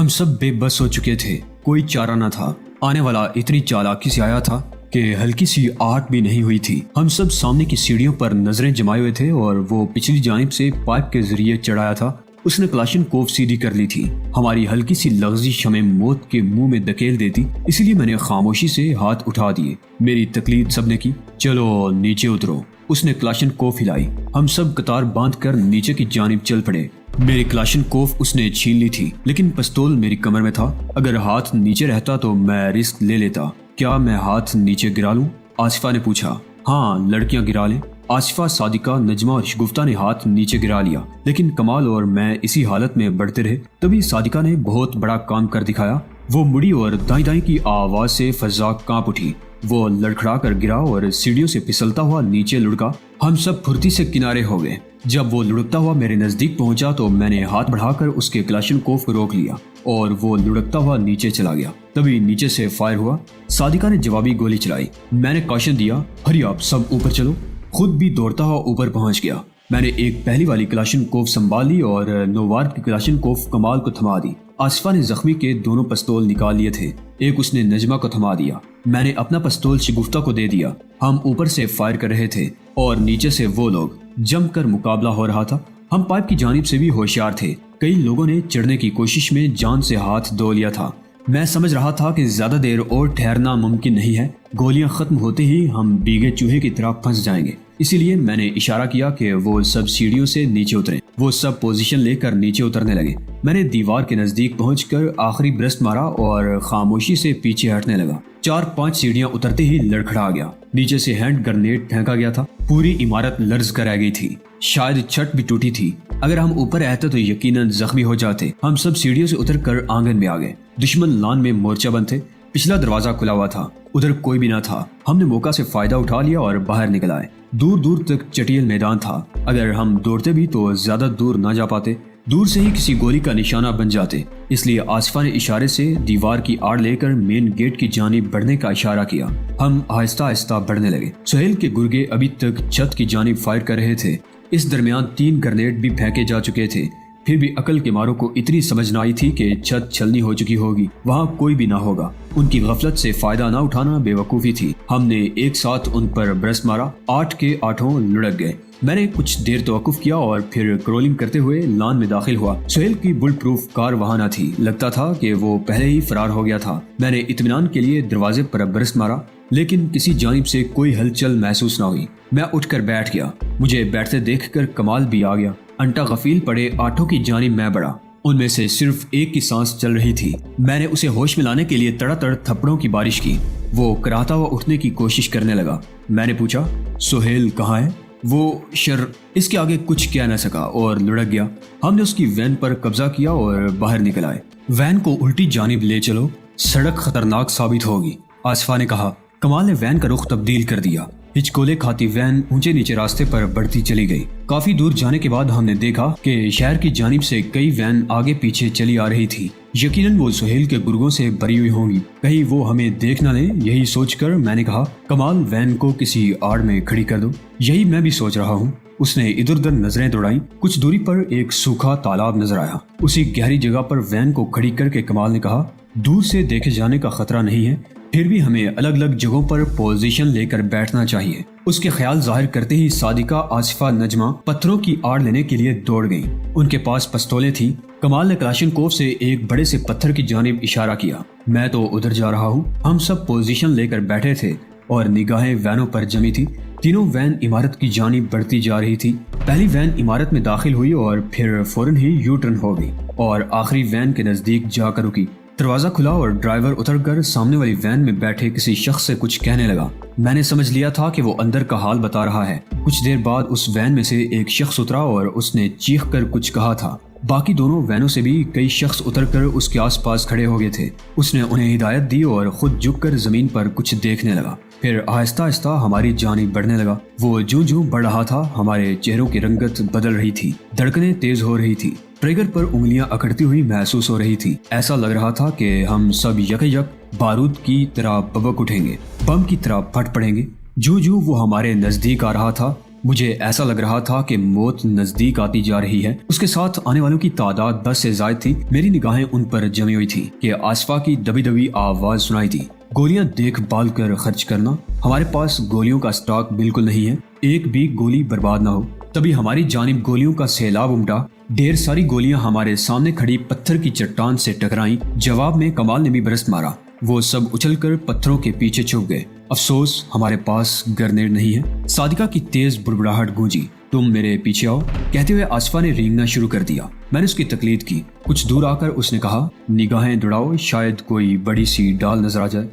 ہم سب بے بس ہو چکے تھے، کوئی چارہ نہ تھا۔ آنے والا اتنی چالاکی سے آیا تھا کہ ہلکی سی آہٹ بھی نہیں ہوئی تھی۔ ہم سب سامنے کی سیڑھیوں پر نظریں جمائے ہوئے تھے اور وہ پچھلی جانب سے پائپ کے ذریعے چڑھایا تھا۔ اس نے کلاشنکوف سیدھی کر لی تھی۔ ہماری ہلکی سی لغزی شمع موت کے منہ میں دھکیل دیتی، اس لیے میں نے خاموشی سے ہاتھ اٹھا دیے۔ میری تقلید سب نے کی۔ چلو نیچے اترو، اس نے کلاشنکوف ہلائی۔ ہم سب قطار باندھ کر نیچے کی جانب چل پڑے۔ میری کلاشنکوف اس نے چھین لی تھی، لیکن پستول میری کمر میں تھا۔ اگر ہاتھ نیچے رہتا تو میں رسک لے لیتا۔ کیا میں ہاتھ نیچے گرا لوں؟ آصفہ نے پوچھا۔ ہاں، لڑکیاں گرا لیں۔ آصفہ، صادقہ، نجمہ اور شگفتہ نے ہاتھ نیچے گرا لیا، لیکن کمال اور میں اسی حالت میں بڑھتے رہے۔ تبھی صادقہ نے بہت بڑا کام کر دکھایا۔ وہ مڑی اور دائیں دائیں کی آواز سے فضا کانپ اٹھی۔ وہ لڑکھڑا کر گرا اور سیڑھیوں سے پھسلتا ہوا نیچے لڑکا۔ ہم سب پھرتی سے کنارے ہو گئے۔ جب وہ لڑکتا ہوا میرے نزدیک پہنچا تو میں نے ہاتھ بڑھا کر اس کے کلاشنکوف کو روک لیا اور وہ لڑکتا ہوا نیچے چلا گیا۔ تبھی نیچے سے فائر ہوا۔ صادقہ نے جوابی گولی چلائی۔ میں نے کاشن دیا، ہری آپ، سب اوپر چلو۔ خود بھی دوڑتا ہوا اوپر پہنچ گیا۔ میں نے ایک پہلی والی کلاشنکوف سنبھال لی اور نووار کی کلاشنکوف کمال کو تھما دی۔ آصفہ نے زخمی کے دونوں پستول نکال لیے تھے، ایک اس نے نجمہ کو تھما دیا۔ میں نے اپنا پستول شگفتہ کو دے دیا۔ ہم اوپر سے فائر کر رہے تھے اور نیچے سے وہ لوگ۔ جم کر مقابلہ ہو رہا تھا۔ ہم پائپ کی جانب سے بھی ہوشیار تھے۔ کئی لوگوں نے چڑھنے کی کوشش میں جان سے ہاتھ دھو لیا تھا۔ میں سمجھ رہا تھا کہ زیادہ دیر اور ٹھہرنا ممکن نہیں ہے، گولیاں ختم ہوتے ہی ہم بھیگے چوہے کی طرح پھنس جائیں گے۔ اسی لیے میں نے اشارہ کیا کہ وہ سب سیڑھیوں سے نیچے اتریں۔ وہ سب پوزیشن لے کر نیچے اترنے لگے۔ میں نے دیوار کے نزدیک پہنچ کر آخری برسٹ مارا اور خاموشی سے پیچھے ہٹنے لگا۔ 4-5 سیڑھیاں اترتے ہی لڑکھڑا گیا۔ نیچے سے ہینڈ گرنیڈ پھینکا گیا تھا۔ پوری عمارت لرز کر رہ گئی تھی، شاید چھت بھی ٹوٹی تھی۔ اگر ہم اوپر رہتے تو یقیناً زخمی ہو جاتے۔ ہم سب سیڑھیوں سے اتر کر آنگن میں آ گئے۔ دشمن لان میں مورچہ بند تھے۔ پچھلا دروازہ کھلا ہوا تھا، ادھر کوئی بھی نہ تھا۔ ہم نے موقع سے فائدہ اٹھا لیا اور باہر نکل آئے۔ دور دور تک چٹیل میدان تھا۔ اگر ہم دوڑتے بھی تو زیادہ دور نہ جا پاتے، دور سے ہی کسی گولی کا نشانہ بن جاتے۔ اس لیے آصفہ نے اشارے سے دیوار کی آڑ لے کر مین گیٹ کی جانب بڑھنے کا اشارہ کیا۔ ہم آہستہ آہستہ بڑھنے لگے۔ سہیل کے گرگے ابھی تک چھت کی جانب فائر کر رہے تھے۔ اس درمیان 3 گرنیڈ بھی پھینکے جا چکے تھے۔ پھر بھی عقل کے ماروں کو اتنی سمجھ نہ آئی تھی کہ چھت چھلنی ہو چکی ہوگی، وہاں کوئی بھی نہ ہوگا۔ ان کی غفلت سے فائدہ نہ اٹھانا بے وقوفی تھی۔ ہم نے ایک ساتھ ان پر برس مارا، 8 کے 8 لڑک گئے۔ میں نے کچھ دیر توقف کیا اور پھر کرولنگ کرتے ہوئے لان میں داخل ہوا۔ سہیل کی بلٹ پروف کار وہاں نہ تھی، لگتا تھا کہ وہ پہلے ہی فرار ہو گیا تھا۔ میں نے اطمینان کے لیے دروازے پر برس مارا، لیکن کسی جانب سے کوئی ہلچل محسوس نہ ہوئی۔ میں اٹھ کر بیٹھ گیا۔ مجھے بیٹھتے دیکھ کر کمال بھی آ گیا۔ انٹا غفیل پڑے 8 کی جانب میں بڑھا۔ ان میں سے صرف ایک کی سانس چل رہی تھی۔ میں نے اسے ہوش میں لانے کے لیے تڑا تڑ تھپڑوں کی بارش کی۔ وہ کراہتا ہوا اٹھنے کی کوشش کرنے لگا۔ میں نے پوچھا، سہیل کہاں ہے؟ وہ اس کے آگے کچھ کہہ نہ سکا اور لڑک گیا۔ ہم نے اس کی وین پر قبضہ کیا اور باہر نکل آئے۔ وین کو الٹی جانب لے چلو، سڑک خطرناک ثابت ہوگی، آصفہ نے کہا۔ کمال نے وین کا رخ تبدیل کر دیا۔ ہچکولے کھاتی وین اونچے نیچے راستے پر بڑھتی چلی گئی۔ کافی دور جانے کے بعد ہم نے دیکھا کہ شہر کی جانب سے کئی وین آگے پیچھے چلی آ رہی تھی۔ یقیناً وہ سہیل کے گرگوں سے بھری ہوئی ہوں گی، کہیں وہ ہمیں دیکھ نہ لیں۔ یہی سوچ کر میں نے کہا، کمال وین کو کسی آڑ میں کھڑی کر دو۔ یہی میں بھی سوچ رہا ہوں۔ اس نے ادھر ادھر نظریں دوڑائیں۔ کچھ دوری پر ایک سوکھا تالاب نظر آیا۔ اسی گہری جگہ پر وین کو کھڑی کر کے کمال نے کہا، دور سے دیکھے جانے کا خطرہ نہیں ہے، پھر بھی ہمیں الگ الگ جگہوں پر پوزیشن لے کر بیٹھنا چاہیے۔ اس کے خیال ظاہر کرتے ہی صادقہ، آصفہ، نجمہ پتھروں کی آڑ لینے کے لیے دوڑ گئیں۔ ان کے پاس پستولیں تھیں۔ کمال نے کلاشنکوف سے ایک بڑے سے پتھر کی جانب اشارہ کیا۔ میں تو ادھر جا رہا ہوں۔ ہم سب پوزیشن لے کر بیٹھے تھے اور نگاہیں وینوں پر جمی تھی۔ تینوں وین عمارت کی جانب بڑھتی جا رہی تھی۔ پہلی وین عمارت میں داخل ہوئی اور پھر فوراً ہی یو ٹرن ہو گئی اور آخری وین کے نزدیک جا کر رکی۔ دروازہ کھلا اور ڈرائیور اتر کر سامنے والی وین میں بیٹھے کسی شخص سے کچھ کہنے لگا۔ میں نے سمجھ لیا تھا کہ وہ اندر کا حال بتا رہا ہے۔ کچھ دیر بعد اس وین میں سے ایک شخص اترا اور اس نے چیخ کر کچھ کہا تھا۔ باقی دونوں وینوں سے بھی کئی شخص اتر کر اس کے آس پاس کھڑے ہو گئے تھے۔ اس نے انہیں ہدایت دی اور خود جھک کر زمین پر کچھ دیکھنے لگا، پھر آہستہ آہستہ ہماری جانب بڑھنے لگا۔ وہ جوں بڑھ رہا تھا ہمارے چہروں کی رنگت بدل رہی تھی، دھڑکنیں تیز ہو رہی تھی، ٹریگر پر انگلیاں اکڑتی ہوئی محسوس ہو رہی تھی۔ ایسا لگ رہا تھا کہ ہم سب یک بارود کی طرح ببک اٹھیں گے، بم کی طرح پھٹ پڑیں گے۔ جو وہ ہمارے نزدیک آ رہا تھا، مجھے ایسا لگ رہا تھا کہ موت نزدیک آتی جا رہی ہے۔ اس کے ساتھ آنے والوں کی تعداد 10 سے زائد تھی۔ میری نگاہیں ان پر جمی ہوئی تھی کہ آصفہ کی دبی دبی آواز سنائی دی، گولیاں دیکھ بھال کر خرچ کرنا، ہمارے پاس گولیوں کا سٹاک بالکل نہیں ہے، ایک بھی گولی برباد نہ ہو۔ تبھی ہماری جانب گولیوں کا سیلاب امٹا، ڈھیر ساری گولیاں ہمارے سامنے کھڑی پتھر کی چٹان سے ٹکرائیں۔ جواب میں کمال نے بھی برست مارا، وہ سب اچھل کر پتھروں کے پیچھے چھپ گئے۔ افسوس ہمارے پاس گرنیڈ نہیں ہے۔ صادقہ کی تیز بڑبڑاہٹ گونجی، تم میرے پیچھے آؤ، کہتے ہوئے آصفہ نے رینگنا شروع کر دیا۔ میں نے اس کی تقلید کی۔ کچھ دور آ کر اس نے کہا، نگاہیں دوڑاؤ، شاید کوئی بڑی سی ڈال نظر آ جائے۔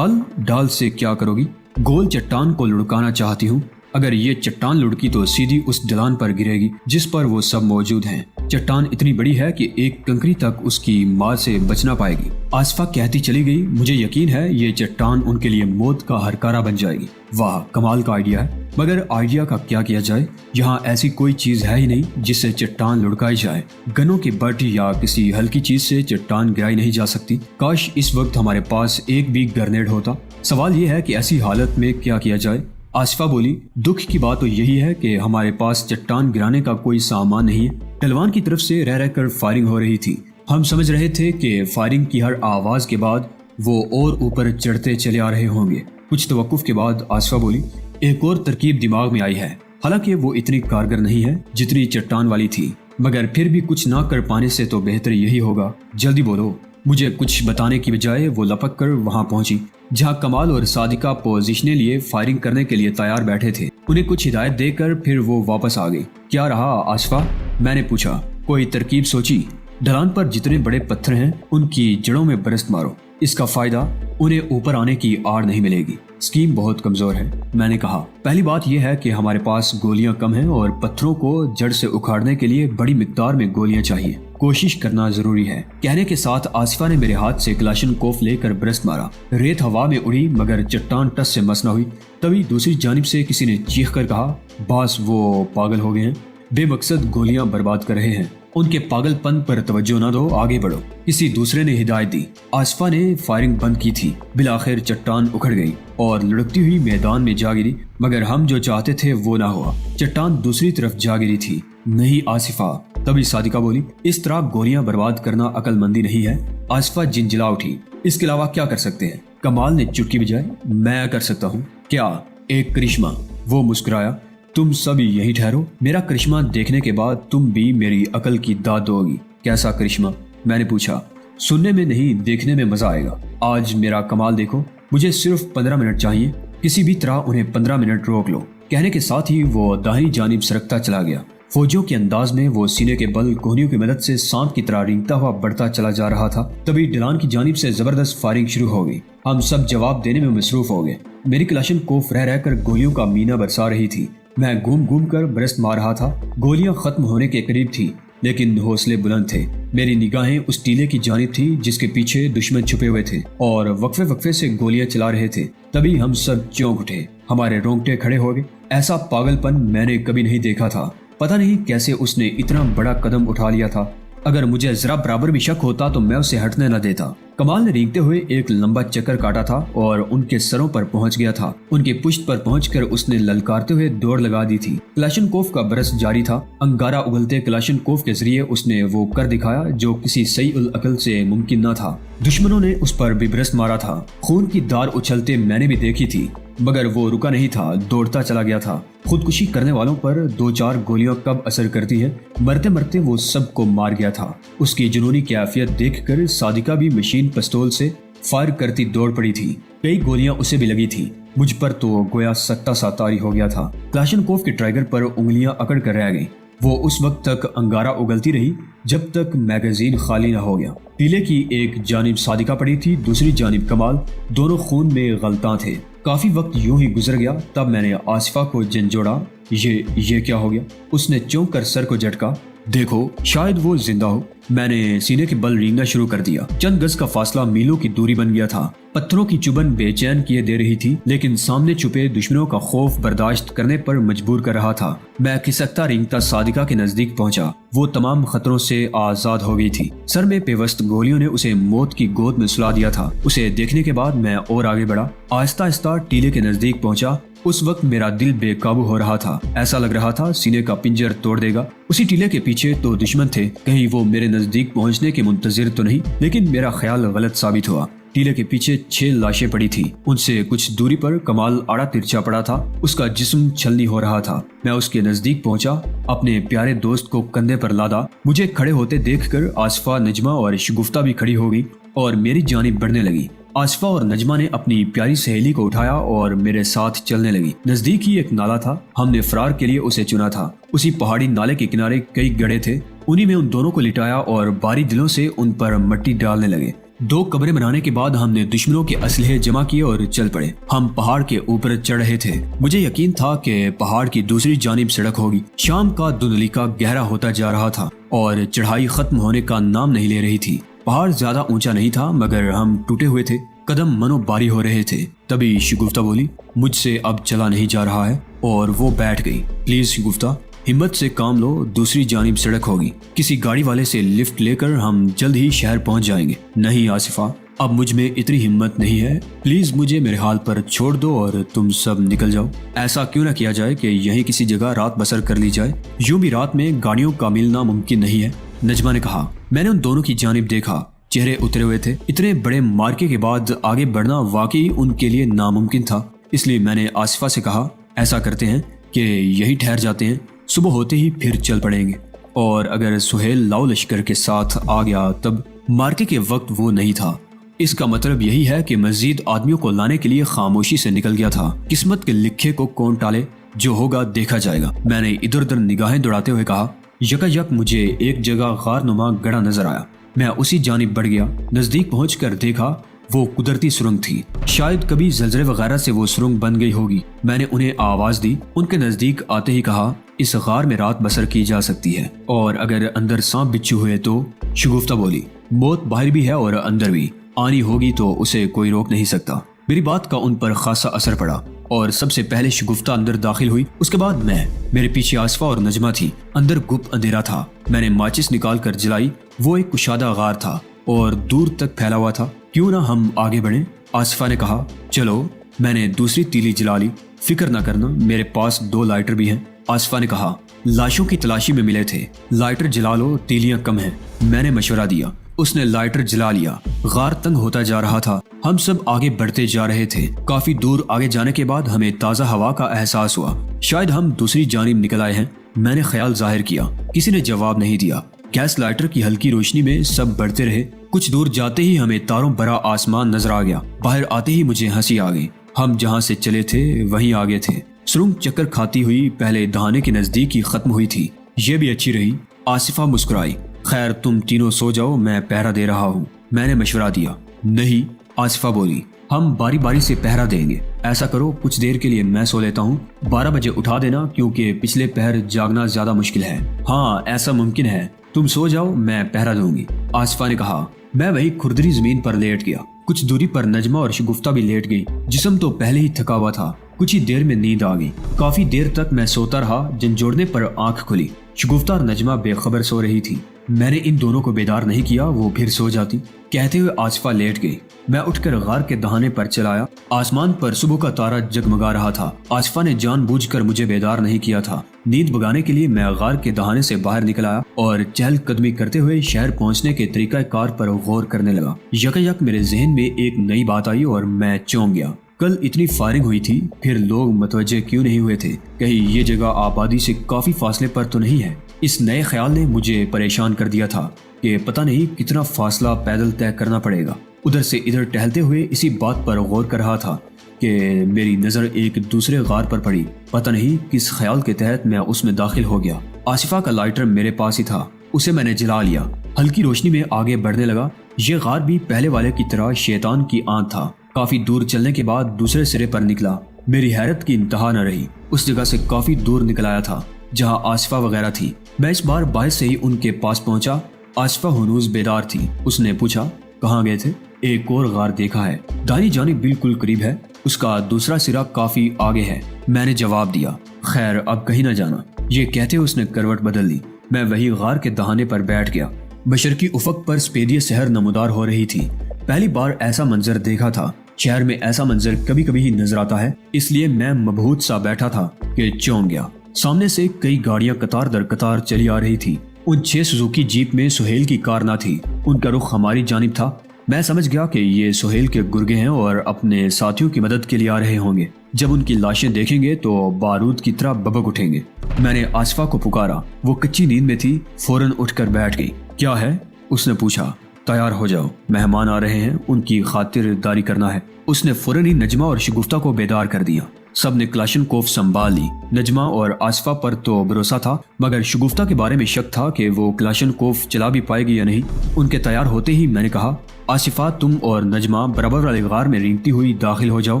ڈال سے کیا کرو گی؟ گول چٹان کو لڑکانا چاہتی ہوں، اگر یہ چٹان لڑکی تو سیدھی اس ڈھلان پر گرے گی جس پر وہ سب موجود ہیں۔ چٹان اتنی بڑی ہے کہ ایک کنکری تک اس کی مار سے بچ نہ پائے گی۔ آصفہ کہتی چلی گئی، مجھے یقین ہے یہ چٹان ان کے لیے موت کا ہرکارہ بن جائے گی۔ واہ، کمال کا آئیڈیا ہے، مگر آئیڈیا کا کیا کیا جائے؟ یہاں ایسی کوئی چیز ہے ہی نہیں جس سے چٹان لڑکائی جائے۔ گنوں کے بٹ یا کسی ہلکی چیز سے چٹان گرائی نہیں جا سکتی۔ کاش اس وقت ہمارے پاس ایک بھی گرنیڈ ہوتا۔ سوال یہ ہے کہ ایسی حالت میں کیا کیا جائے؟ آصفہ بولی، دکھ کی بات تو یہی ہے کہ ہمارے پاس چٹان گرانے کا کوئی سامان نہیں ہے۔ ڈلوان کی طرف سے رہ کر فائرنگ ہو رہی تھی۔ ہم سمجھ رہے تھے کہ فائرنگ کی ہر آواز کے بعد وہ اور اوپر چڑھتے چلے آ رہے ہوں گے۔ کچھ توقف کے بعد آصفہ بولی، ایک اور ترکیب دماغ میں آئی ہے، حالانکہ وہ اتنی کارگر نہیں ہے جتنی چٹان والی تھی، مگر پھر بھی کچھ نہ کر پانے سے تو بہتر یہی ہوگا۔ جلدی بولو۔ مجھے کچھ بتانے کی بجائے وہ لپک کر وہاں پہنچی جہاں کمال اور صادقہ پوزیشنیں لیے فائرنگ کرنے کے لیے تیار بیٹھے تھے۔ انہیں کچھ ہدایت دے کر پھر وہ واپس آ گئی۔ کیا رہا آصفہ؟ میں نے پوچھا۔ کوئی ترکیب سوچی؟ ڈھلان پر جتنے بڑے پتھر ہیں ان کی جڑوں میں برست مارو، اس کا فائدہ انہیں اوپر آنے کی آڑ نہیں ملے گی۔ اسکیم بہت کمزور ہے، میں نے کہا۔ پہلی بات یہ ہے کہ ہمارے پاس گولیاں کم ہیں اور پتھروں کو جڑ سے اکھاڑنے کے لیے بڑی مقدار میں گولیاں چاہیے۔ کوشش کرنا ضروری ہے۔ کہنے کے ساتھ آصفہ نے میرے ہاتھ سے کلاشن کوف لے کر برست مارا۔ ریت ہوا میں اڑی مگر چٹان ٹس سے مس نہ ہوئی۔ تبھی دوسری جانب سے کسی نے چیخ کر کہا، باس وہ پاگل ہو گئے ہیں، بے مقصد گولیاں برباد کر رہے ہیں، ان کے پاگل پن پر توجہ نہ دو، آگے بڑھو۔ کسی دوسرے نے ہدایت دی۔ آصفہ نے فائرنگ بند کی تھی۔ بالآخر چٹان اکھڑ گئی اور لڑکتی ہوئی میدان میں جا گری، مگر ہم جو چاہتے تھے وہ نہ ہوا۔ چٹان دوسری طرف جا گری تھی۔ نہیں آصفہ، تبھی صادقہ بولی، اس طرح گولیاں برباد کرنا عقل مندی نہیں ہے۔ آصفہ جنجلا اٹھی، اس کے علاوہ کیا کر سکتے ہیں؟ کمال نے چٹکی بجائے، میں کر سکتا ہوں۔ کیا؟ ایک کرشمہ۔ وہ مسکرایا، تم سب یہی ٹھہرو، میرا کرشمہ دیکھنے کے بعد تم بھی میری عقل کی داد دو گی۔ کیسا کرشمہ؟ میں نے پوچھا۔ سننے میں نہیں، دیکھنے میں مزہ آئے گا۔ آج میرا کمال دیکھو، مجھے صرف 15 منٹ چاہیے، کسی بھی طرح انہیں 15 منٹ روک لو۔ کہنے کے ساتھ ہی وہ داہنی جانب سرکتا چلا گیا۔ فوجیوں کے انداز میں وہ سینے کے بل کوہنیوں کی مدد سے سانپ کی طرح رینگتا ہوا بڑھتا چلا جا رہا تھا۔ تبھی ڈھلان کی جانب سے زبردست فائرنگ شروع ہو گئی۔ ہم سب جواب دینے میں مصروف ہو گئے۔ میری کلاشن کوف رہ کر گولیوں کا مینہ برسا رہی تھی۔ میں گھوم گھوم کر برست مار رہا تھا۔ گولیاں ختم ہونے کے قریب تھی لیکن حوصلے بلند تھے۔ میری نگاہیں اس ٹیلے کی جانب تھی جس کے پیچھے دشمن چھپے ہوئے تھے اور وقفے وقفے سے گولیاں چلا رہے تھے۔ تبھی ہم سب چونک اٹھے، ہمارے رونگٹے کھڑے ہو گئے۔ ایسا پاگل پن میں نے کبھی نہیں دیکھا تھا۔ پتہ نہیں کیسے اس نے اتنا بڑا قدم اٹھا لیا تھا۔ اگر مجھے ذرا برابر بھی شک ہوتا تو میں اسے ہٹنے نہ دیتا۔ کمال نے رینگتے ہوئے ایک لمبا چکر کاٹا تھا اور ان کے سروں پر پہنچ گیا تھا۔ ان کے پشت پر پہنچ کر اس نے للکارتے ہوئے دوڑ لگا دی تھی۔ کلاشن کوف کا برس جاری تھا۔ انگارہ اگلتے کلاشن کوف کے ذریعے اس نے وہ کر دکھایا جو کسی صحیح العقل سے ممکن نہ تھا۔ دشمنوں نے اس پر بھی برس مارا تھا۔ خون کی دار اچھلتے میں نے بھی دیکھی تھی، مگر وہ رکا نہیں تھا، دوڑتا چلا گیا تھا۔ خودکشی کرنے والوں پر 2-4 گولیاں کب اثر کرتی ہیں، مرتے مرتے وہ سب کو مار گیا تھا۔ اس کی جنونی کیفیت دیکھ کر صادقہ بھی مشین پستول سے فائر کرتی دوڑ پڑی تھی۔ کئی گولیاں اسے بھی لگی تھی، مجھ پر تو گویا سکتا سا طاری ہو گیا تھا۔ کلاشن کوف کے ٹرائگر پر انگلیاں اکڑ کر رہ گئیں۔ وہ اس وقت تک انگارہ اگلتی رہی جب تک میگزین خالی نہ ہو گیا۔ ٹیلے کی ایک جانب صادقہ پڑی تھی، دوسری جانب کمال، دونوں خون میں غلطاں تھے۔ کافی وقت یوں ہی گزر گیا، تب میں نے آصفہ کو جھنجھوڑا۔ یہ کیا ہو گیا؟ اس نے چونک کر سر کو جھٹکا۔ دیکھو شاید وہ زندہ ہو۔ میں نے سینے کے بل رینگنا شروع کر دیا۔ چند گز کا فاصلہ میلوں کی دوری بن گیا تھا۔ پتھروں کی چبن بے چین کیے دے رہی تھی، لیکن سامنے چھپے دشمنوں کا خوف برداشت کرنے پر مجبور کر رہا تھا۔ میں کھسکتا رینگتا صادقہ کے نزدیک پہنچا۔ وہ تمام خطروں سے آزاد ہو گئی تھی۔ سر میں پیوست گولیوں نے اسے موت کی گود میں سلا دیا تھا۔ اسے دیکھنے کے بعد میں اور آگے بڑھا، آہستہ آہستہ ٹیلے کے نزدیک پہنچا۔ اس وقت میرا دل بے قابو ہو رہا تھا، ایسا لگ رہا تھا سینے کا پنجر توڑ دے گا۔ اسی ٹیلے کے پیچھے تو دشمن تھے، کہیں وہ میرے نزدیک پہنچنے کے منتظر تو نہیں، لیکن میرا خیال غلط ثابت ہوا۔ ٹیلے کے پیچھے 6 لاشیں پڑی تھی، ان سے کچھ دوری پر کمال آڑا ترچا پڑا تھا، اس کا جسم چھلنی ہو رہا تھا۔ میں اس کے نزدیک پہنچا، اپنے پیارے دوست کو کندھے پر لادا۔ مجھے کھڑے ہوتے دیکھ کر آصفہ، نجمہ اور شگفتہ بھی کھڑی ہو گئی اور میری جانب بڑھنے لگی۔ آصفہ اور نجمہ نے اپنی پیاری سہیلی کو اٹھایا اور میرے ساتھ چلنے لگی۔ نزدیک ہی ایک نالا تھا، ہم نے فرار کے لیے اسے چنا تھا۔ اسی پہاڑی نالے کے کنارے کئی گڑھے تھے، انہی میں ان دونوں کو لٹایا اور باری دلوں سے ان پر مٹی ڈالنے لگے۔ 2 قبریں بنانے کے بعد ہم نے دشمنوں کے اسلحے جمع کیے اور چل پڑے۔ ہم پہاڑ کے اوپر چڑھ رہے تھے، مجھے یقین تھا کہ پہاڑ کی دوسری جانب سڑک ہوگی۔ شام کا دھندلیکا گہرا ہوتا جا رہا تھا اور چڑھائی ختم ہونے کا نام نہیں لے رہی تھی۔ پہاڑ زیادہ اونچا نہیں تھا مگر ہم ٹوٹے ہوئے تھے، قدم منو باری ہو رہے تھے۔ تبھی شگفتہ بولی، مجھ سے اب چلا نہیں جا رہا ہے، اور وہ بیٹھ گئی۔ پلیز شگفتہ، ہمت سے کام لو، دوسری جانب سڑک ہوگی، کسی گاڑی والے سے لفٹ لے کر ہم جلد ہی شہر پہنچ جائیں گے۔ نہیں آصفہ، اب مجھ میں اتنی ہمت نہیں ہے، پلیز مجھے میرے حال پر چھوڑ دو اور تم سب نکل جاؤ۔ ایسا کیوں نہ کیا جائے کہ یہیں کسی جگہ رات بسر کر لی جائے، یوں بھی رات میں گاڑیوں کا ملنا ممکن نہیں ہے۔ نجمہ نے کہا۔ میں نے ان دونوں کی جانب دیکھا، چہرے اترے ہوئے تھے۔ اتنے بڑے مارکے کے بعد آگے بڑھنا واقعی ان کے لیے ناممکن تھا، اس لیے میں نے آصفہ سے کہا، ایسا کرتے ہیں کہ یہی ٹھہر جاتے ہیں، صبح ہوتے ہی پھر چل پڑیں گے، اور اگر سہیل لاؤ لشکر کے ساتھ آ گیا تب؟ مارکے کے وقت وہ نہیں تھا، اس کا مطلب یہی ہے کہ مزید آدمیوں کو لانے کے لیے خاموشی سے نکل گیا تھا۔ قسمت کے لکھے کو کون ٹالے، جو ہوگا دیکھا جائے گا۔ میں نے ادھر ادھر نگاہیں دوڑاتے ہوئے کہا۔ یکا یک مجھے ایک جگہ غار نما گڑھا نظر آیا، میں اسی جانب بڑھ گیا۔ نزدیک پہنچ کر دیکھا وہ قدرتی سرنگ تھی، شاید کبھی زلزلے وغیرہ سے وہ سرنگ بن گئی ہوگی۔ میں نے انہیں آواز دی، ان کے نزدیک آتے ہی کہا، اس غار میں رات بسر کی جا سکتی ہے، اور اگر اندر سانپ بچھو ہوئے تو؟ شگفتہ بولی، موت باہر بھی ہے اور اندر بھی، آنی ہوگی تو اسے کوئی روک نہیں سکتا۔ میری بات کا ان پر خاصا اثر پڑا اور سب سے پہلے شگفتہ اندر داخل ہوئی، اس کے بعد میں۔ میرے پیچھے آصفہ اور نجمہ تھی، اندر گپ اندھیرا تھا۔ میں نے ماچس نکال کر جلائی، وہ ایک کشادہ غار تھا اور دور تک پھیلا ہوا تھا۔ کیوں نہ ہم آگے بڑھیں؟ آصفہ نے کہا۔ چلو۔ میں نے دوسری تیلی جلا لی۔ فکر نہ کرنا، میرے پاس 2 لائٹر بھی ہیں۔ آصفہ نے کہا۔ لاشوں کی تلاشی میں ملے تھے، لائٹر جلا لو، تیلیاں کم ہیں۔ میں نے مشورہ دیا، اس نے لائٹر جلا لیا۔ غار تنگ ہوتا جا رہا تھا، ہم سب آگے بڑھتے جا رہے تھے۔ کافی دور آگے جانے کے بعد ہمیں تازہ ہوا کا احساس ہوا، شاید ہم دوسری جانب نکل آئے ہیں۔ میں نے خیال ظاہر کیا، کسی نے جواب نہیں دیا۔ گیس لائٹر کی ہلکی روشنی میں سب بڑھتے رہے۔ کچھ دور جاتے ہی ہمیں تاروں بھرا آسمان نظر آ گیا۔ باہر آتے ہی مجھے ہنسی آ گئی، ہم جہاں سے چلے تھے وہیں آگے تھے۔ سرنگ چکر کھاتی ہوئی پہلے دہانے کے نزدیک ہی ختم ہوئی تھی، یہ بھی اچھی رہی۔ آصفہ مسکرائی۔ خیر تم تینوں سو جاؤ، میں پہرا دے رہا ہوں، میں نے مشورہ دیا۔ نہیں، آصفہ بولی، ہم باری باری سے پہرا دیں گے۔ ایسا کرو کچھ دیر کے لیے میں سو لیتا ہوں، 12 بجے اٹھا دینا، کیونکہ پچھلے پہر جاگنا زیادہ مشکل ہے۔ ہاں ایسا ممکن ہے، تم سو جاؤ، میں پہرا دوں گی، آصفہ نے کہا۔ میں وہی کھردری زمین پر لیٹ گیا۔ کچھ دوری پر نجمہ اور شگفتہ بھی لیٹ گئی، جسم تو پہلے ہی تھکا ہوا تھا۔ کچھ ہی دیر میں نیند آ گئی۔ کافی دیر تک میں سوتا رہا، جھنجھوڑنے پر آنکھ کھلی۔ شگفتہ اور نجمہ بے خبر سو رہی تھی۔ میں نے ان دونوں کو بیدار نہیں کیا، وہ پھر سو جاتی۔ کہتے ہوئے آصفہ لیٹ گئی۔ میں اٹھ کر غار کے دہانے پر چلایا۔ آسمان پر صبح کا تارا جگمگا رہا تھا۔ آصفہ نے جان بوجھ کر مجھے بیدار نہیں کیا تھا۔ نیند بگانے کے لیے میں غار کے دہانے سے باہر نکل آیا اور چہل قدمی کرتے ہوئے شہر پہنچنے کے طریقہ کار پر غور کرنے لگا۔ یک میرے ذہن میں ایک نئی بات آئی اور میں چونک گیا۔ کل اتنی فائرنگ ہوئی تھی، پھر لوگ متوجہ کیوں نہیں ہوئے تھے؟ کہیں یہ جگہ آبادی سے کافی فاصلے پر تو نہیں ہے؟ اس نئے خیال نے مجھے پریشان کر دیا تھا کہ پتہ نہیں کتنا فاصلہ پیدل طے کرنا پڑے گا۔ ادھر سے ادھر ٹہلتے ہوئے اسی بات پر غور کر رہا تھا کہ میری نظر ایک دوسرے غار پر پڑی۔ پتہ نہیں کس خیال کے تحت میں اس میں داخل ہو گیا۔ آصفہ کا لائٹر میرے پاس ہی تھا، اسے میں نے جلا لیا۔ ہلکی روشنی میں آگے بڑھنے لگا۔ یہ غار بھی پہلے والے کی طرح شیطان کی آنت تھا۔ کافی دور چلنے کے بعد دوسرے سرے پر نکلا۔ میری حیرت کی انتہا نہ رہی۔ اس جگہ سے کافی دور نکل آیا تھا جہاں آصفہ وغیرہ تھی۔ میں اس بار باہر سے ہی ان کے پاس پہنچا۔ آصفہ ہنوز بیدار تھی۔ اس نے پوچھا، کہاں گئے تھے؟ ایک اور غار دیکھا ہے، دائیں جانب بالکل قریب ہے، اس کا دوسرا سرا کافی آگے ہے، میں نے جواب دیا۔ خیر اب کہیں نہ جانا، یہ کہتے اس نے کروٹ بدل لی۔ میں وہی غار کے دہانے پر بیٹھ گیا۔ مشرقی افق پر سپیدی سحر نمودار ہو رہی تھی۔ پہلی بار ایسا منظر دیکھا تھا۔ شہر میں ایسا منظر کبھی کبھی ہی نظر آتا ہے، اس لیے میں مبہوت سا بیٹھا تھا کہ چونک گیا۔ سامنے سے کئی گاڑیاں قطار در قطار چلی آ رہی تھی۔ ان 6 سوزوکی جیپ میں سہیل کی کار نہ تھی، ان کا رخ ہماری جانب تھا۔ میں سمجھ گیا کہ یہ سہیل کے گرگے ہیں اور اپنے ساتھیوں کی مدد کے لیے آ رہے ہوں گے۔ جب ان کی لاشیں دیکھیں گے تو بارود کی طرح ببک اٹھیں گے۔ میں نے آصفہ کو پکارا، وہ کچی نیند میں تھی، فوراً اٹھ کر بیٹھ گئی۔ کیا ہے؟ اس نے پوچھا۔ تیار ہو جاؤ، مہمان آ رہے ہیں، ان کی خاطر داری کرنا ہے۔ اس نے فوراً ہی نجمہ اور شگفتہ کو بیدار کر دیا۔ سب نے کلاشنکوف سنبھال لی۔ نجمہ اور آصفہ پر تو بھروسہ تھا، مگر شگفتہ کے بارے میں شک تھا کہ وہ کلاشنکوف چلا بھی پائے گی یا نہیں۔ ان کے تیار ہوتے ہی میں نے کہا، آصفہ تم اور نجمہ برابر والے غار میں رینگتی ہوئی داخل ہو جاؤ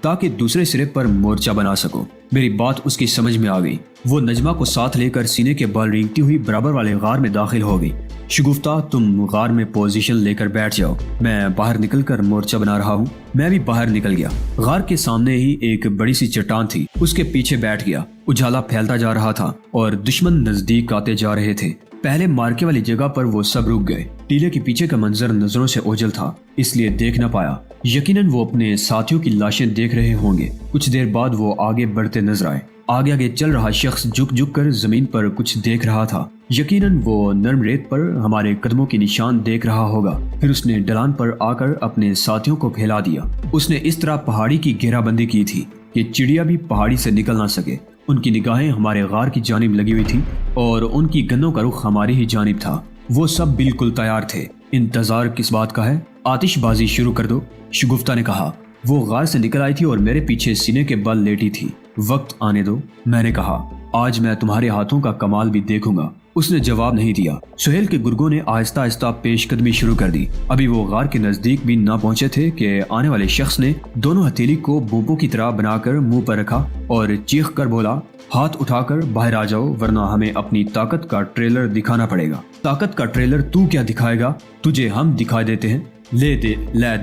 تاکہ دوسرے سرے پر مورچہ بنا سکو۔ میری بات اس کی سمجھ میں آ گئی۔ وہ نجمہ کو ساتھ لے کر سینے کے بال رینگتی ہوئی برابر والے غار میں داخل ہو گئی۔ شگفتہ تم غار میں پوزیشن لے کر بیٹھ جاؤ، میں باہر نکل کر مورچہ بنا رہا ہوں۔ میں بھی باہر نکل گیا۔ غار کے سامنے ہی ایک بڑی سی چٹان تھی، اس کے پیچھے بیٹھ گیا۔ اجالا پھیلتا جا رہا تھا اور دشمن نزدیک آتے جا رہے تھے۔ پہلے مارکے والی جگہ پر وہ سب رک گئے۔ ٹیلے کے پیچھے کا منظر نظروں سے اوجھل تھا، اس لیے دیکھ نہ پایا۔ یقیناً وہ اپنے ساتھیوں کی لاشیں دیکھ رہے ہوں گے۔ کچھ دیر بعد وہ آگے بڑھتے نظر آئے۔ آگے آگے چل رہا شخص جھک جھک کر زمین پر کچھ دیکھ رہا تھا۔ یقیناً وہ نرم ریت پر ہمارے قدموں کی نشان دیکھ رہا ہوگا۔ پھر اس نے ڈھلان پر آ کر اپنے ساتھیوں کو پھیلا دیا۔ اس نے اس طرح پہاڑی کی گھیرا بندی کی تھی کہ چڑیا بھی پہاڑی سے نکل نہ سکے۔ ان کی نگاہیں ہمارے غار کی جانب لگی ہوئی تھی اور ان کی گنوں کا رخ ہماری ہی جانب تھا۔ وہ سب بالکل تیار تھے۔ انتظار کس بات کا ہے؟ آتش بازی شروع کر دو، شگفتہ نے کہا۔ وہ غار سے نکل آئی تھی اور میرے پیچھے سینے کے بل لیٹی تھی۔ وقت آنے دو، میں نے کہا۔ آج میں تمہارے ہاتھوں کا کمال بھی دیکھوں گا۔ اس نے جواب نہیں دیا۔ سہیل کے گرگوں نے آہستہ آہستہ پیش قدمی شروع کر دی۔ ابھی وہ غار کے نزدیک بھی نہ پہنچے تھے کہ آنے والے شخص نے دونوں ہتھیلی کو بوبوں کی طرح بنا کر منہ پر رکھا اور چیخ کر بولا، ہاتھ اٹھا کر باہر آ جاؤ ورنہ ہمیں اپنی طاقت کا ٹریلر دکھانا پڑے گا۔ طاقت کا ٹریلر تو کیا دکھائے گا؟ تجھے ہم دکھا دیتے ہیں۔ لے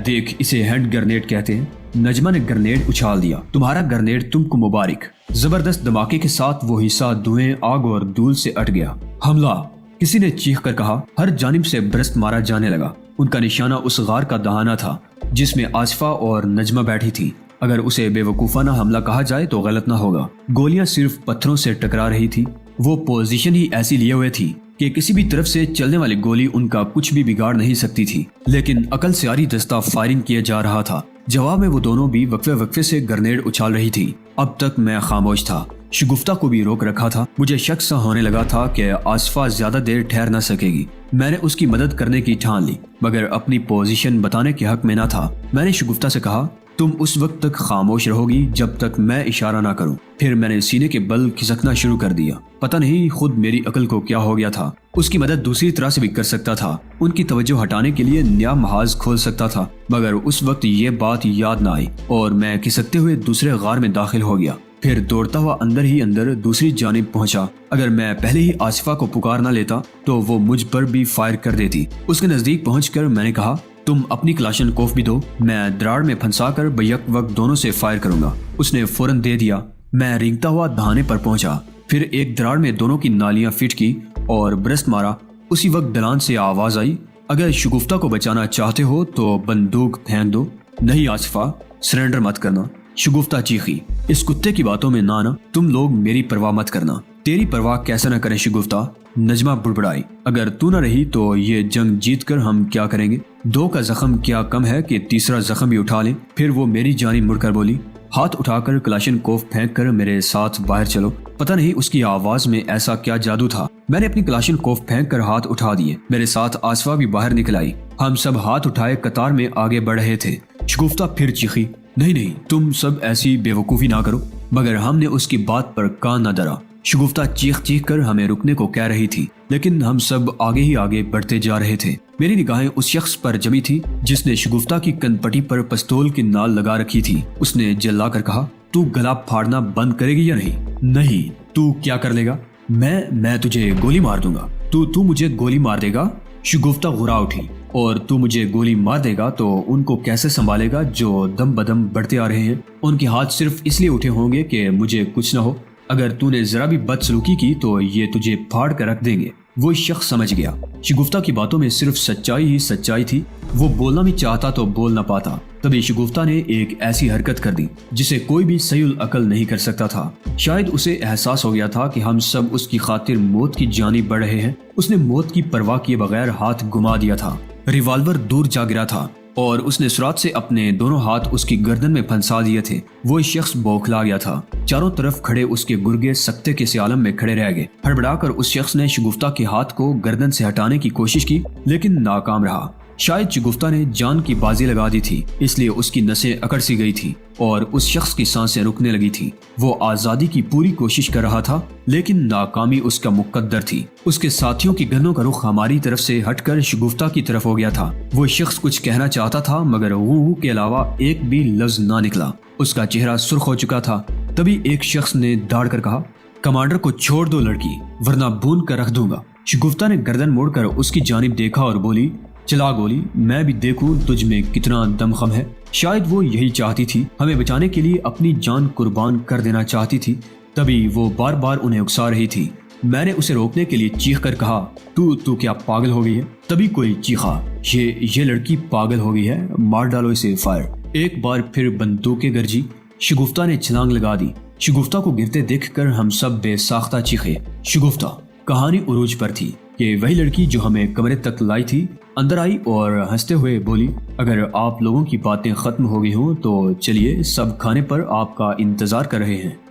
دیکھ، اسے ہینڈ گرنیڈ کہتے ہیں۔ نجمہ نے گرنیڈ اچھال دیا۔ تمہارا گرنیڈ تم کو مبارک۔ زبردست دھماکے کے ساتھ وہ حصہ دھوئیں، آگ اور دھول سے اٹ گیا۔ حملہ! کسی نے چیخ کر کہا۔ ہر جانب سے برست مارا جانے لگا۔ ان کا نشانہ اس غار کا دہانہ تھا جس میں آصفہ اور نجمہ بیٹھی تھی۔ اگر اسے بے وقوفانہ حملہ کہا جائے تو غلط نہ ہوگا۔ گولیاں صرف پتھروں سے ٹکرا رہی تھی۔ وہ پوزیشن ہی ایسی لیے ہوئے تھی کہ کسی بھی طرف سے چلنے والی گولی ان کا کچھ بھی بگاڑ نہیں سکتی تھی۔ لیکن عقل سے آری دستہ فائرنگ کیا جا رہا تھا۔ جواب میں وہ دونوں بھی وقفے وقفے سے گرنیڈ اچھال رہی تھی۔ اب تک میں خاموش تھا۔ شگفتہ کو بھی روک رکھا تھا۔ مجھے شک سا ہونے لگا تھا کہ آصفہ زیادہ دیر ٹھہر نہ سکے گی۔ میں نے اس کی مدد کرنے کی ٹھان لی، مگر اپنی پوزیشن بتانے کے حق میں نہ تھا۔ میں نے شگفتہ سے کہا، تم اس وقت تک خاموش رہو گی جب تک میں اشارہ نہ کروں۔ پھر میں نے سینے کے بل کھسکنا شروع کر دیا۔ پتہ نہیں خود میری عقل کو کیا ہو گیا تھا۔ اس کی مدد دوسری طرح سے بھی کر سکتا تھا، ان کی توجہ ہٹانے کے لیے نیا محاذ کھول سکتا تھا، مگر اس وقت یہ بات یاد نہ آئی اور میں کھسکتے ہوئے دوسرے غار میں داخل ہو گیا۔ پھر دوڑتا ہوا اندر ہی اندر دوسری جانب پہنچا۔ اگر میں پہلے ہی آصفہ کو پکار نہ لیتا تو وہ مجھ پر بھی فائر کر دیتی۔ اس کے نزدیک پہنچ کر میں نے کہا، تم اپنی کلاشنکوف بھی دو، میں دراڑ میں پھنسا کر بیک وقت دونوں سے فائر کروں گا۔ اس نے فوراً دے دیا۔ میں رینگتا ہوا دہانے پر پہنچا، پھر ایک دراڑ میں دونوں کی نالیاں فٹ کی اور برست مارا۔ اسی وقت ڈھلان سے آواز آئی، اگر شگفتہ کو بچانا چاہتے ہو تو بندوق پھینک دو۔ نہیں آصفہ، سرنڈر مت کرنا، شگفتہ چیخی۔ اس کتے کی باتوں میں نہ آنا، تم لوگ میری پرواہ مت کرنا۔ تیری پرواہ کیسے نہ کریں شگفتہ، نجمہ بڑبڑائی۔ اگر تو نہ رہی تو یہ جنگ جیت کر ہم کیا کریں گے؟ 2 کا زخم کیا کم ہے کہ تیسرا زخم بھی اٹھا لیں؟ پھر وہ میری جانب مڑ کر بولی، ہاتھ اٹھا کر کلاشنکوف پھینک کر میرے ساتھ باہر چلو۔ پتہ نہیں اس کی آواز میں ایسا کیا جادو تھا۔ میں نے اپنی کلاشنکوف پھینک کر ہاتھ اٹھا دیے۔ میرے ساتھ آصفہ بھی باہر نکل آئی۔ ہم سب ہاتھ اٹھائے قطار میں آگے بڑھ رہے تھے۔ شگفتہ پھر چیخی، نہیں، تم سب ایسی بے وقوفی نہ کرو، مگر ہم نے اس کی بات پر کان نہ دھرا۔ شگفتہ چیخ چیخ کر ہمیں رکنے کو کہہ رہی تھی، لیکن ہم سب آگے ہی آگے بڑھتے جا رہے تھے۔ میری نگاہیں اس شخص پر جمی تھی جس نے شگفتہ کی کن پٹی پر پستول کی نال لگا رکھی تھی۔ اس نے جلا کر کہا، تو گلا پھاڑنا بند کرے گی یا نہیں؟ نہیں، تو کیا کر لے گا؟ میں تجھے گولی مار دوں گا۔ تو مجھے گولی مار دے گا؟ شگفتہ غرا اٹھی، اور تو مجھے گولی مار دے گا تو ان کو کیسے سنبھالے گا جو دم بدم بڑھتے آ رہے ہیں؟ ان کے ہاتھ صرف اس لیے اٹھے ہوں گے کہ مجھے کچھ نہ ہو۔ اگر تو نے ذرا بھی بدسلوکی کی تو یہ تجھے پھاڑ کر رکھ دیں گے۔ وہ شخص سمجھ گیا شگفتہ کی باتوں میں صرف سچائی ہی سچائی تھی۔ وہ بولنا بھی چاہتا تو بول نہ پاتا۔ تبھی شگفتہ نے ایک ایسی حرکت کر دی جسے کوئی بھی صحیح العقل نہیں کر سکتا تھا۔ شاید اسے احساس ہو گیا تھا کہ ہم سب اس کی خاطر موت کی جانب بڑھ رہے ہیں۔ اس نے موت کی پرواہ کیے بغیر ہاتھ گما دیا تھا۔ ریوالور دور جا گرا تھا اور اس نے سرعت سے اپنے دونوں ہاتھ اس کی گردن میں پھنسا دیے تھے۔ وہ شخص بوکھلا گیا تھا۔ چاروں طرف کھڑے اس کے گرگے سکتے کے عالم میں کھڑے رہ گئے۔ ہڑبڑا کر اس شخص نے شگفتہ کے ہاتھ کو گردن سے ہٹانے کی کوشش کی لیکن ناکام رہا۔ شاید شگفتہ نے جان کی بازی لگا دی تھی، اس لیے اس کی نسیں اکڑ سی گئی تھی اور اس شخص کی سانسیں رکنے لگی تھی۔ وہ آزادی کی پوری کوشش کر رہا تھا لیکن ناکامی اس کا مقدر تھی۔ اس کے ساتھیوں کی گنوں کا رخ ہماری طرف سے ہٹ کر شگفتہ کی طرف ہو گیا تھا۔ وہ شخص کچھ کہنا چاہتا تھا مگر وہ کے علاوہ ایک بھی لفظ نہ نکلا۔ اس کا چہرہ سرخ ہو چکا تھا۔ تبھی ایک شخص نے داڑ کر کہا، کمانڈر کو چھوڑ دو لڑکی، ورنہ بھون کر رکھ دوں گا۔ شگفتہ نے گردن موڑ کر اس کی جانب دیکھا اور بولی، چلا گولی، میں بھی دیکھوں تجھ میں کتنا دم خم ہے۔ شاید وہ یہی چاہتی تھی، ہمیں بچانے کے لیے اپنی جان قربان کر دینا چاہتی تھی۔ تبھی وہ بار بار انہیں اکسا رہی تھی۔ میں نے اسے روکنے کے لیے چیخ کر کہا، تو کیا پاگل ہو گئی ہے؟ تبھی کوئی چیخا، یہ لڑکی پاگل ہو گئی ہے، مار ڈالو اسے، فائر۔ ایک بار پھر بندوقیں گرجی۔ شگفتہ نے چھلانگ لگا دی۔ شگفتہ کو گرتے دیکھ کر ہم سب بے ساختہ چیخے۔ شگفتہ کہانی عروج پر تھی کہ وہی لڑکی جو ہمیں کمرے تک لائی تھی اندر آئی اور ہنستے ہوئے بولی، اگر آپ لوگوں کی باتیں ختم ہو گئی ہوں تو چلیے، سب کھانے پر آپ کا انتظار کر رہے ہیں۔